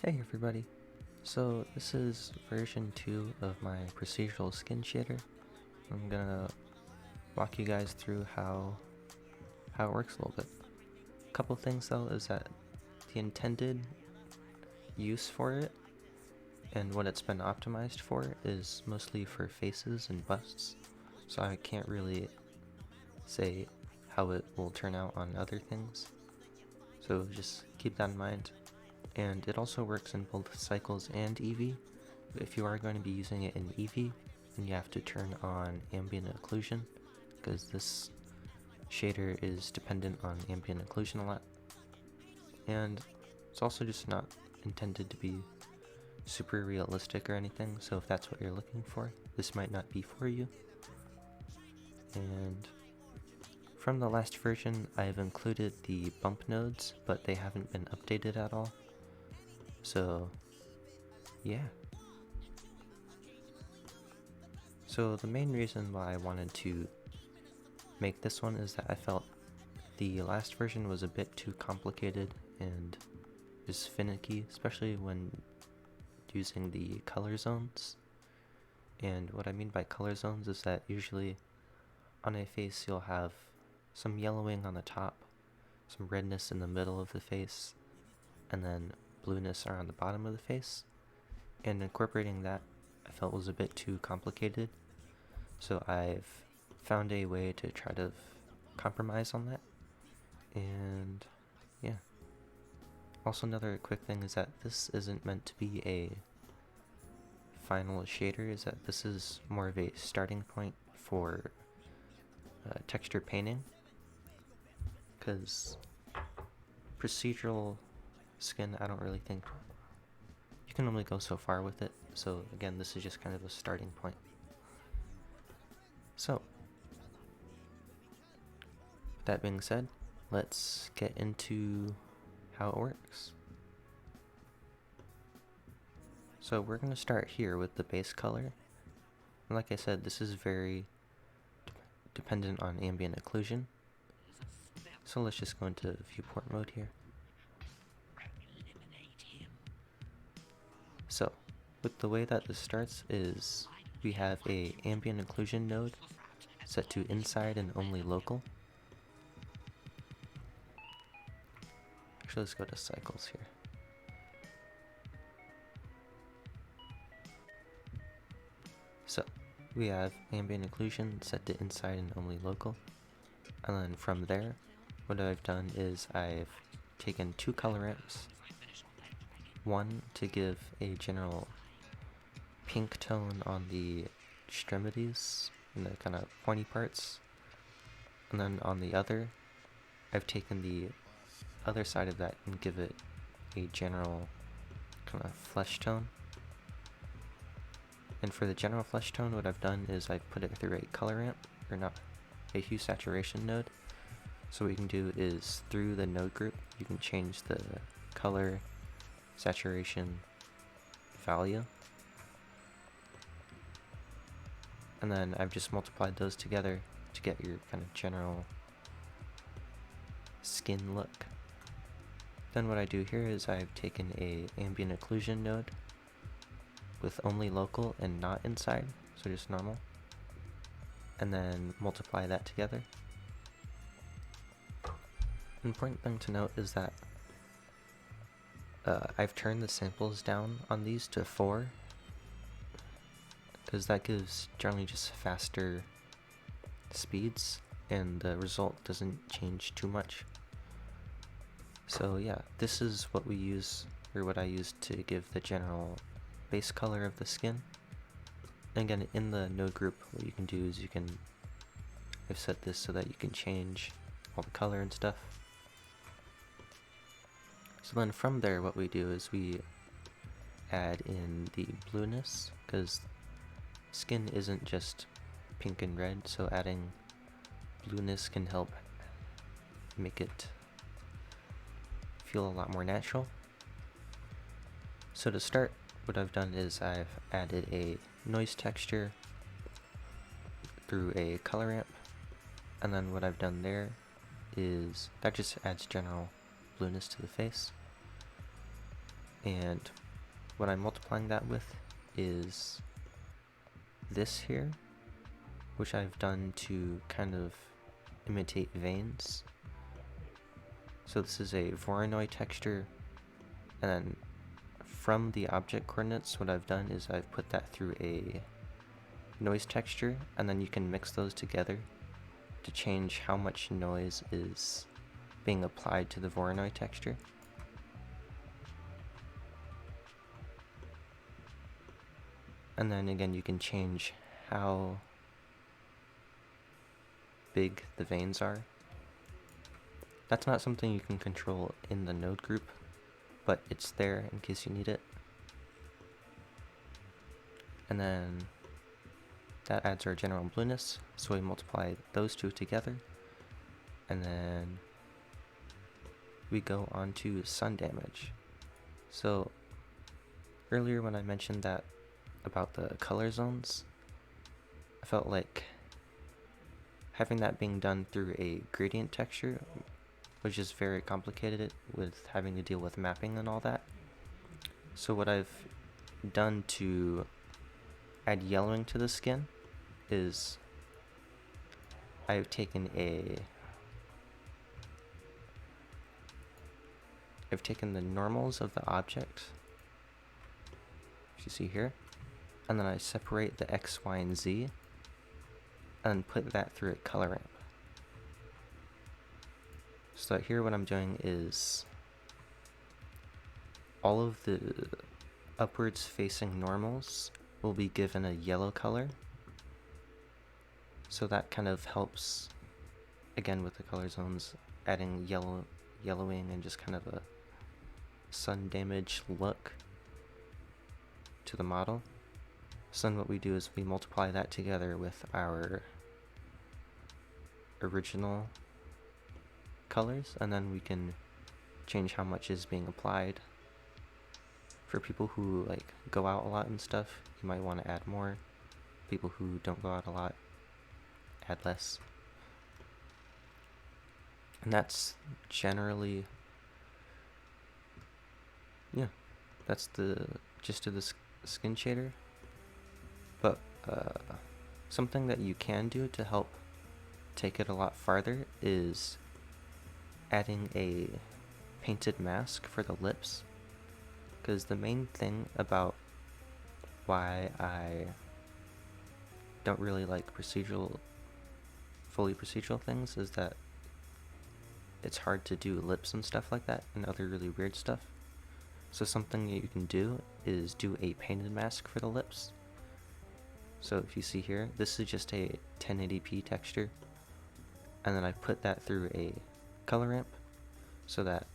Hey everybody, so this is version 2 of my procedural skin shader. I'm gonna walk you guys through how it works a little bit. A couple things though is that the intended use for it and what it's been optimized for is mostly for faces and busts, so I can't really say how it will turn out on other things, so just keep that in mind. And it also works in both cycles and EV. If you are going to be using it in EV, then you have to turn on ambient occlusion, because this shader is dependent on ambient occlusion a lot. And it's also just not intended to be super realistic or anything, so if that's what you're looking for, this might not be for you. And from the last version, I've included the bump nodes, but they haven't been updated at all. So, yeah. So the main reason why I wanted to make this one is that I felt the last version was a bit too complicated and just finicky, especially when using the color zones. And what I mean by color zones is that usually on a face you'll have some yellowing on the top, some redness in the middle of the face, and then blueness around the bottom of the face. And incorporating that I felt was a bit too complicated, so I've found a way to try to compromise on that. And yeah. Also, another quick thing is that this isn't meant to be a final shader, is that this is more of a starting point for texture painting, because procedural skin, I don't really think you can only go so far with it, so again, this is just kind of a starting point. So, with that being said, let's get into how it works. So we're going to start here with the base color. And like I said, this is very dependent on ambient occlusion. So let's just go into viewport mode here. So, with the way that this starts is we have a ambient occlusion node set to inside and only local. Actually, let's go to cycles here. So, we have ambient occlusion set to inside and only local. And then from there, what I've done is I've taken two color ramps. One to give a general pink tone on the extremities and the kind of pointy parts. And then on the other, I've taken the other side of that and give it a general kind of flesh tone. And for the general flesh tone, what I've done is I've put it through a color ramp, or not, a hue saturation node. So what you can do is through the node group, you can change the color saturation value. And then I've just multiplied those together to get your kind of general skin look. Then what I do here is I've taken a ambient occlusion node with only local and not inside, so just normal, and then multiply that together. An important thing to note is that I've turned the samples down on these to 4, because that gives generally just faster speeds and the result doesn't change too much. So yeah, this is what we use, or what I use to give the general base color of the skin. And again, in the node group, what you can do is I've set this so that you can change all the color and stuff. So then from there, what we do is we add in the blueness, because skin isn't just pink and red, so adding blueness can help make it feel a lot more natural. So to start, what I've done is I've added a noise texture through a color ramp, and then what I've done there is that just adds general blueness to the face. And what I'm multiplying that with is this here, which I've done to kind of imitate veins. So this is a Voronoi texture, and then from the object coordinates, what I've done is I've put that through a noise texture, and then you can mix those together to change how much noise is being applied to the Voronoi texture. And then again, you can change how big the veins are. That's not something you can control in the node group, but it's there in case you need it. And then that adds our general blueness, so we multiply those two together, and then we go on to sun damage. So earlier when I mentioned that about the color zones, I felt like having that being done through a gradient texture was just very complicated with having to deal with mapping and all that. So what I've done to add yellowing to the skin is I've taken the normals of the object, as you see here, and then I separate the X, Y, and Z and put that through a color ramp. So here what I'm doing is all of the upwards facing normals will be given a yellow color. So that kind of helps, again with the color zones, adding yellowing and just kind of a sun damage look to the model. So then what we do is we multiply that together with our original colors, and then we can change how much is being applied. For people who like go out a lot and stuff, you might want to add more. People who don't go out a lot, add less. And that's generally, yeah, that's the gist of the skin shader. But something that you can do to help take it a lot farther is adding a painted mask for the lips. Because the main thing about why I don't really like fully procedural things is that it's hard to do lips and stuff like that and other really weird stuff. So something that you can do is do a painted mask for the lips. So if you see here, this is just a 1080p texture, and then I put that through a color ramp so that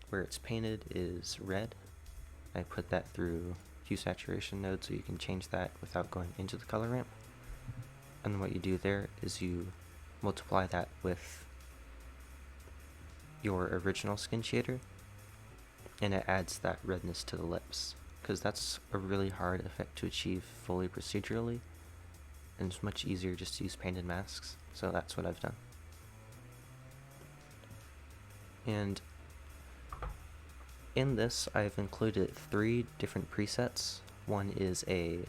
where it's painted is red. I put that through hue saturation node so you can change that without going into the color ramp. And then what you do there is you multiply that with your original skin shader, and it adds that redness to the lips, because that's a really hard effect to achieve fully procedurally, and it's much easier just to use painted masks. So that's what I've done. And in this, I've included 3 different presets. One is a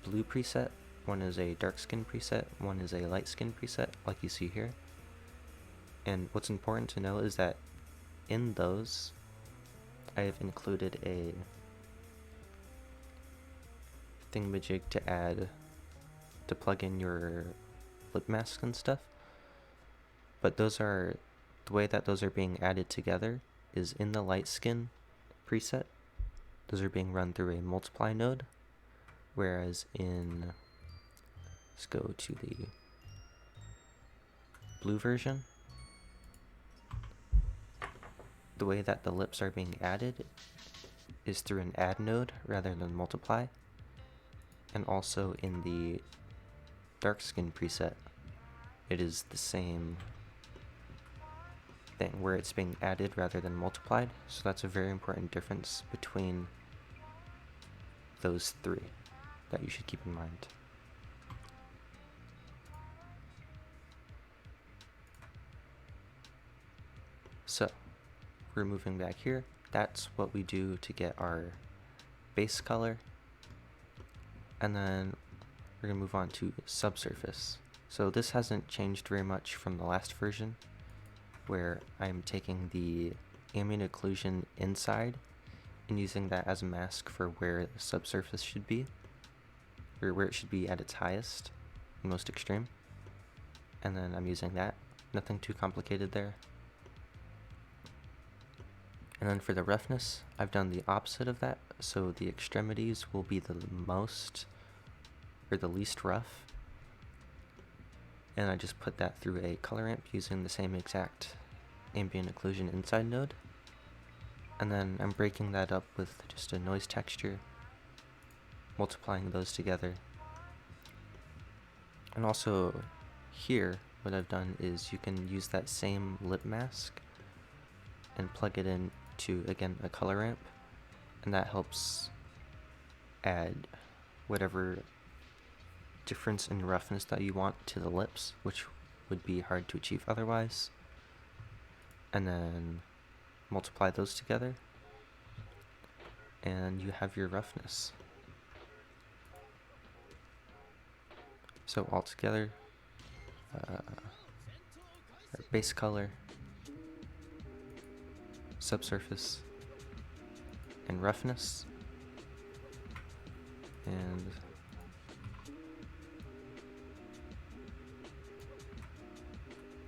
blue preset, one is a dark skin preset, one is a light skin preset, like you see here. And what's important to know is that in those, I've included a thingamajig to plug in your lip masks and stuff. But the way that those are being added together is in the light skin preset. Those are being run through a multiply node, whereas let's go to the blue version. The way that the lips are being added is through an add node rather than multiply. And also in the dark skin preset, it is the same thing where it's being added rather than multiplied. So that's a very important difference between those 3 that you should keep in mind. So we're moving back here. that's what we do to get our base color. And then we're going to move on to subsurface. So this hasn't changed very much from the last version, where I'm taking the ambient occlusion inside and using that as a mask for where the subsurface should be, or where it should be at its highest and most extreme. And then I'm using that. Nothing too complicated there. And then for the roughness, I've done the opposite of that, so the extremities will be the most, or the least rough. And I just put that through a color ramp using the same exact ambient occlusion inside node. And then I'm breaking that up with just a noise texture, multiplying those together. And also here, what I've done is you can use that same lip mask and plug it in to, again, a color ramp, and that helps add whatever difference in roughness that you want to the lips, which would be hard to achieve otherwise. And then multiply those together, and you have your roughness. So altogether, our base color, subsurface, and roughness, and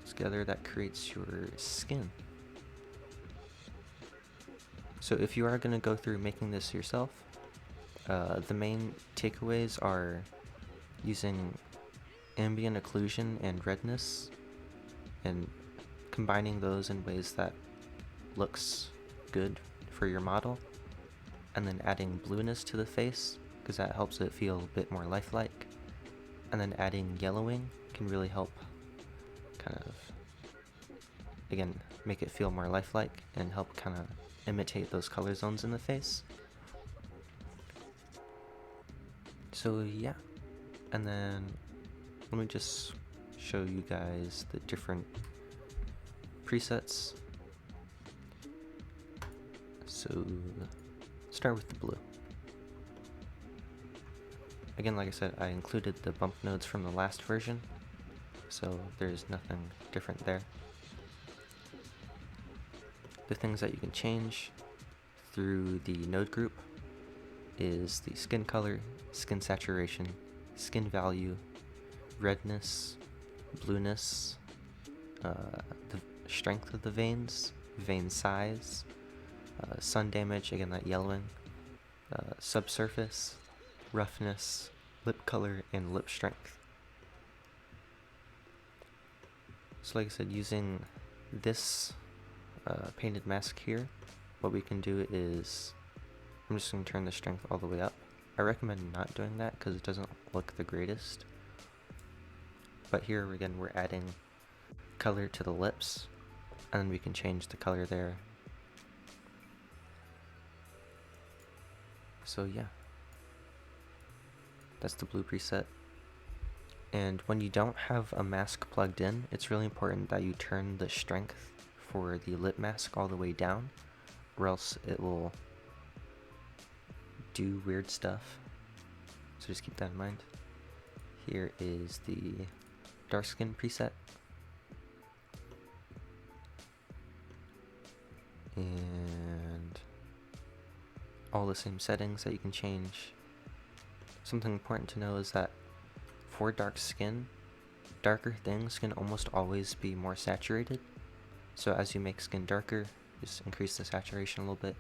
together that creates your skin. So if you are going to go through making this yourself, the main takeaways are using ambient occlusion and redness and combining those in ways that looks good for your model, and then adding blueness to the face because that helps it feel a bit more lifelike, and then adding yellowing can really help kind of, again, make it feel more lifelike and help kind of imitate those color zones in the face. So yeah, and then let me just show you guys the different presets. So start with the blue. Again, like I said, I included the bump nodes from the last version, so there's nothing different there. The things that you can change through the node group is the skin color, skin saturation, skin value, redness, blueness, the strength of the veins, vein size, sun damage, again that yellowing, subsurface, roughness, lip color, and lip strength. So like I said, using this painted mask here, what we can do is, I'm just going to turn the strength all the way up. I recommend not doing that because it doesn't look the greatest. But here again, we're adding color to the lips, and then we can change the color there. So yeah, that's the blue preset. And when you don't have a mask plugged in, it's really important that you turn the strength for the lip mask all the way down, or else it will do weird stuff. So just keep that in mind. Here is the dark skin preset. And all the same settings that you can change. Something important to know is that for dark skin, darker things can almost always be more saturated. So as you make skin darker, just increase the saturation a little bit.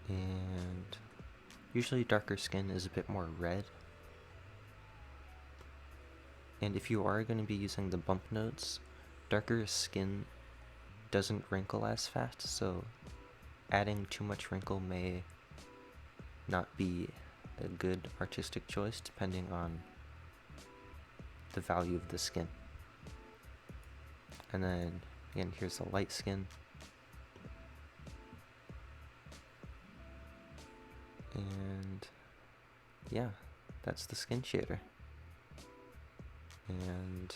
And usually darker skin is a bit more red. And if you are going to be using the bump nodes, darker skin doesn't wrinkle as fast, so adding too much wrinkle may not be a good artistic choice depending on the value of the skin. And then again, here's the light skin. And yeah, that's the skin shader. And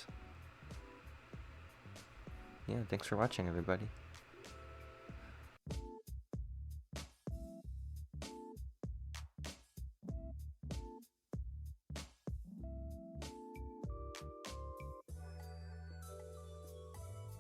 yeah, thanks for watching, everybody.